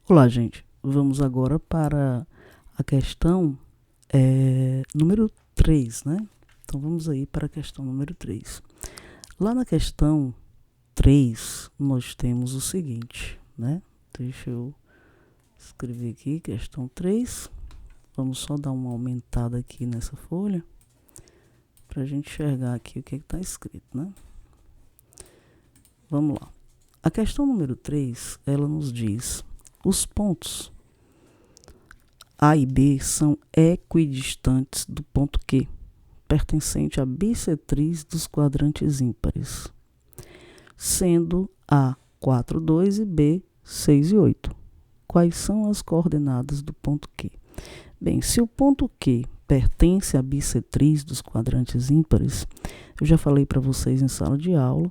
Olá, gente. Vamos agora para a questão número 3, né? Então, vamos aí para a questão número 3. Lá na questão 3, nós temos o seguinte, né? Deixa eu escrever aqui, questão 3. Vamos só dar uma aumentada aqui nessa folha, para a gente enxergar aqui o que está escrito, né? Vamos lá. A questão número 3, ela nos diz: os pontos A e B são equidistantes do ponto Q, pertencente à bissetriz dos quadrantes ímpares, sendo A 4, 2 e B 6 e 8. Quais são as coordenadas do ponto Q? Bem, se o ponto Q pertence à bissetriz dos quadrantes ímpares, eu já falei para vocês em sala de aula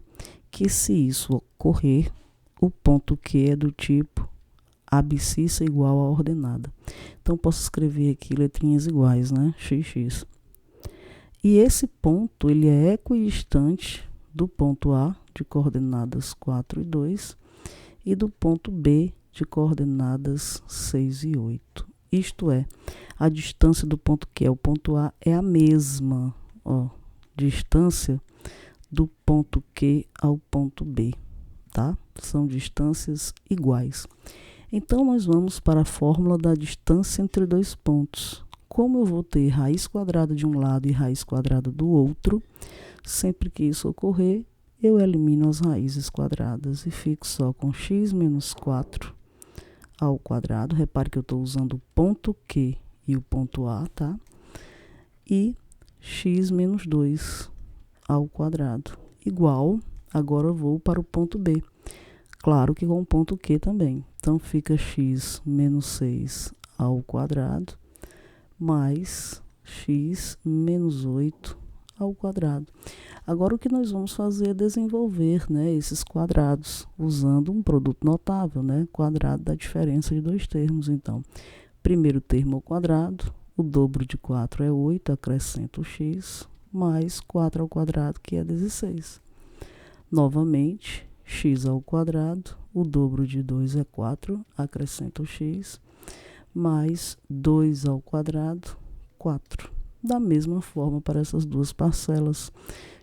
que, se isso ocorrer, o ponto Q é do tipo abscissa igual à ordenada. Então, posso escrever aqui letrinhas iguais, né? XX. E esse ponto, ele é equidistante do ponto A, de coordenadas 4 e 2, e do ponto B, de coordenadas 6 e 8. Isto é, a distância do ponto Q ao ponto A é a mesma, ó, distância do ponto Q ao ponto B, tá? São distâncias iguais. Então, nós vamos para a fórmula da distância entre dois pontos. Como eu vou ter raiz quadrada de um lado e raiz quadrada do outro, sempre que isso ocorrer, eu elimino as raízes quadradas e fico só com x menos 4 ao quadrado. Repare que eu estou usando o ponto Q e o ponto A, tá? E x menos 2 ao quadrado, igual, agora eu vou para o ponto B. Claro que com o ponto Q também. Então, fica x menos 6 ao quadrado, mais x menos 8 ao quadrado. Agora, o que nós vamos fazer é desenvolver, né, esses quadrados, usando um produto notável, né? Quadrado da diferença de dois termos. Então, primeiro termo ao quadrado, o dobro de 4 é 8, acrescento o x, mais 4 ao quadrado, que é 16. Novamente, x ao quadrado, o dobro de 2 é 4, acrescento o x, mais 2 ao quadrado, 4. Da mesma forma para essas duas parcelas,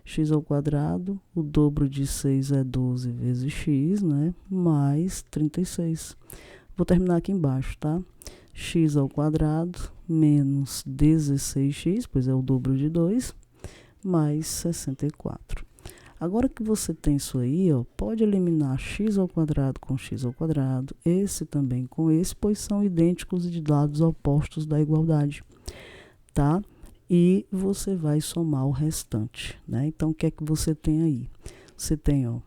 x ao quadrado, o dobro de 6 é 12 vezes x, né? Mais 36. Vou terminar aqui embaixo, tá? X ao quadrado menos 16x, pois é o dobro de 2, mais 64. Agora que você tem isso aí, ó, pode eliminar x ao quadrado com x ao quadrado, esse também com esse, pois são idênticos e de lados opostos da igualdade, tá? E você vai somar o restante, né? Então, o que é que você tem aí? Você tem, ó,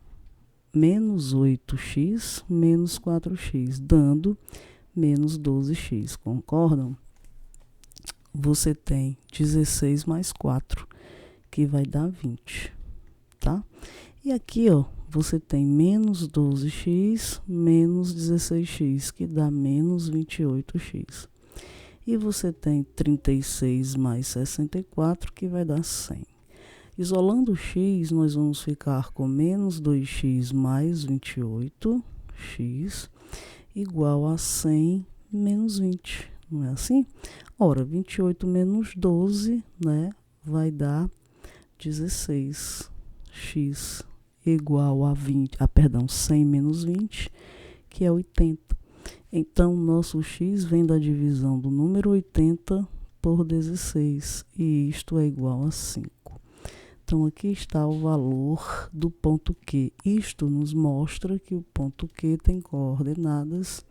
menos 8x menos 4x, dando menos 12x, concordam? Você tem 16 mais 4, que vai dar 20. Tá? E aqui, ó, você tem menos 12x menos 16x, que dá menos 28x. E você tem 36 mais 64, que vai dar 100. Isolando o x, nós vamos ficar com menos 2x mais 28x, igual a 100 menos 20. Não é assim? Ora, 28 menos 12, né, vai dar 16. X igual a 100 menos 20, que é 80. Então, nosso x vem da divisão do número 80 por 16, e isto é igual a 5. Então, aqui está o valor do ponto Q. Isto nos mostra que o ponto Q tem coordenadas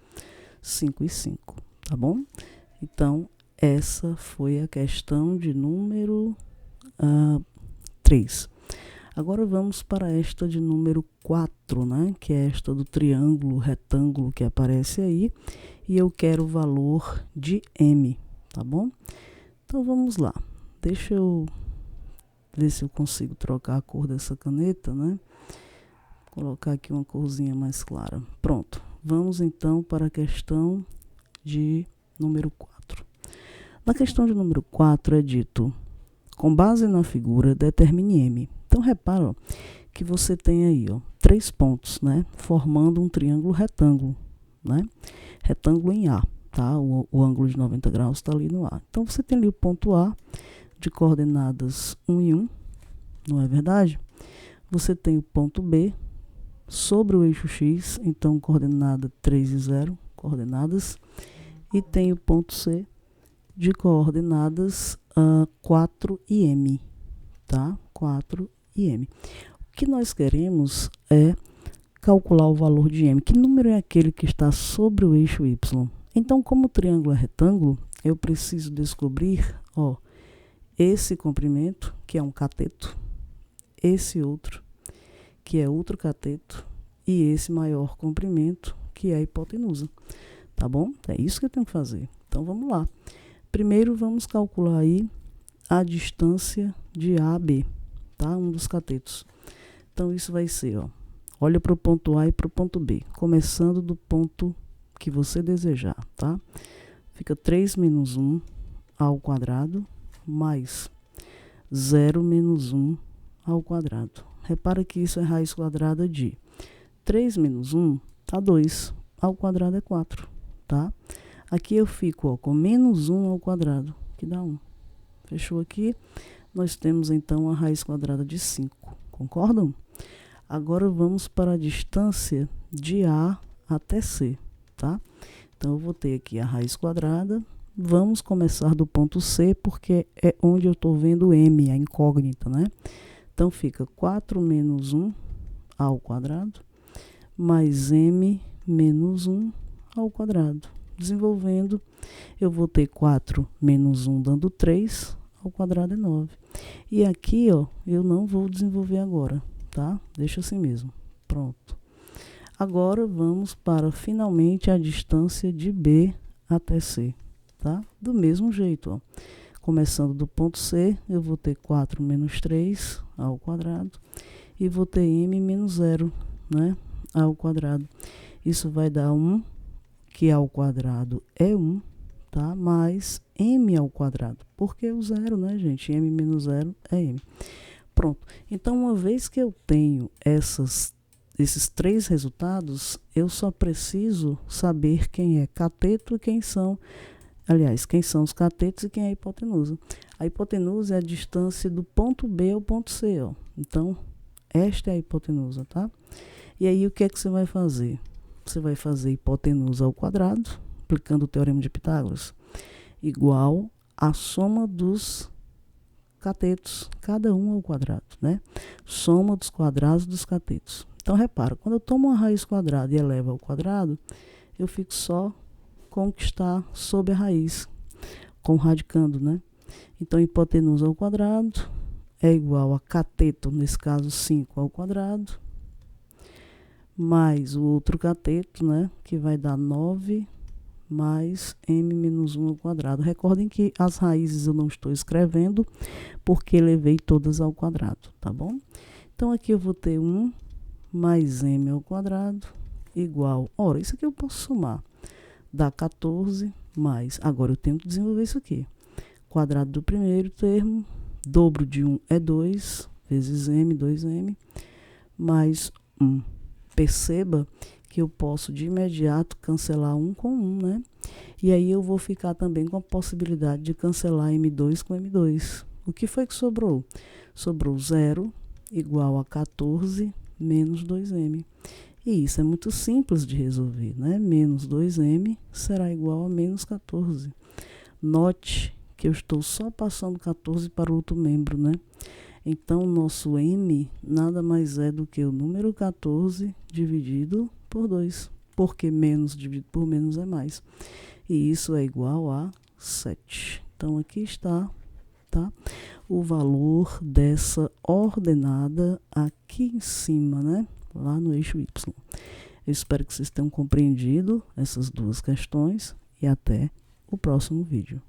5 e 5, tá bom? Então, essa foi a questão de número 3. Agora vamos para esta de número 4, né? Que é esta do triângulo retângulo que aparece aí. E eu quero o valor de m, tá bom? Então vamos lá. Deixa eu ver se eu consigo trocar a cor dessa caneta, né? Vou colocar aqui uma corzinha mais clara. Pronto. Vamos então para a questão de número 4. Na questão de número 4 é dito: com base na figura, determine m. Então, repara, ó, que você tem aí, ó, 3 pontos, né, formando um triângulo retângulo. né? Retângulo em A, tá? O ângulo de 90 graus está ali no A. Então, você tem ali o ponto A de coordenadas 1 e 1, não é verdade? Você tem o ponto B sobre o eixo X, então coordenada 3 e 0, coordenadas. E tem o ponto C de coordenadas 4 e M, tá? 4 e M. O que nós queremos é calcular o valor de M. Que número é aquele que está sobre o eixo Y? Então, como o triângulo é retângulo, eu preciso descobrir, ó, esse comprimento, que é um cateto, esse outro, que é outro cateto, e esse maior comprimento, que é a hipotenusa. Tá bom? É isso que eu tenho que fazer. Então, vamos lá. Primeiro, vamos calcular aí a distância de A a B, tá? Um dos catetos. Então, isso vai ser, ó, olha para o ponto A e para o ponto B, começando do ponto que você desejar, tá? Fica 3 menos 1 ao quadrado, mais 0 menos 1 ao quadrado. Repara que isso é raiz quadrada de 3 menos 1, tá 2, ao quadrado é 4, tá? Aqui eu fico, ó, com menos 1 ao quadrado, que dá 1. Fechou aqui? Nós temos, então, a raiz quadrada de 5, concordam? Agora, vamos para a distância de A até C, tá? Então, eu vou ter aqui a raiz quadrada. Vamos começar do ponto C, porque é onde eu estou vendo M, a incógnita, né? Então, fica 4 menos 1 ao quadrado, mais M menos 1 ao quadrado. Desenvolvendo, eu vou ter 4 menos 1 dando 3, ao quadrado é 9. E aqui, ó, eu não vou desenvolver agora, tá? Deixa assim mesmo. Pronto. Agora, vamos para, finalmente, a distância de B até C, tá? Do mesmo jeito, ó. Começando do ponto C, eu vou ter 4 menos 3 ao quadrado. E vou ter M menos 0, né? Ao quadrado. Isso vai dar 1, que ao quadrado é 1, tá? Mais M ao quadrado. Porque o 0, né, gente? M menos 0 é M. Pronto. Então, uma vez que eu tenho esses 3 resultados, eu só preciso saber quem é cateto e quem são... Aliás, quem são os catetos e quem é a hipotenusa. A hipotenusa é a distância do ponto B ao ponto C, ó. Então, esta é a hipotenusa, tá? E aí, o que é que você vai fazer? Você vai fazer hipotenusa ao quadrado, aplicando o teorema de Pitágoras, igual a soma dos catetos, cada um ao quadrado, né? Soma dos quadrados dos catetos. Então, repara, quando eu tomo uma raiz quadrada e elevo ao quadrado, eu fico só com o que está sob a raiz, com radicando, né? Então, hipotenusa ao quadrado é igual a cateto, nesse caso 5 ao quadrado, mais o outro cateto, né? Que vai dar 9 mais m menos 1 ao quadrado. Recordem que as raízes eu não estou escrevendo, porque levei todas ao quadrado, tá bom? Então, aqui eu vou ter 1 mais m ao quadrado igual... Ora, isso aqui eu posso somar. Dá 14 mais... Agora, eu tenho que desenvolver isso aqui. Quadrado do primeiro termo, dobro de 1 é 2, vezes m, 2m, mais 1. Perceba que eu posso, de imediato, cancelar 1 com 1, né? E aí, eu vou ficar também com a possibilidade de cancelar m2 com m2. O que foi que sobrou? Sobrou 0 igual a 14 menos 2m. E isso é muito simples de resolver, né? Menos 2m será igual a menos 14. Note que eu estou só passando 14 para o outro membro, né? Então, nosso m nada mais é do que o número 14 dividido por 2. Porque menos dividido por menos é mais. E isso é igual a 7. Então, aqui está, tá? O valor dessa ordenada aqui em cima, né? Lá no eixo Y. Eu espero que vocês tenham compreendido essas duas questões e até o próximo vídeo.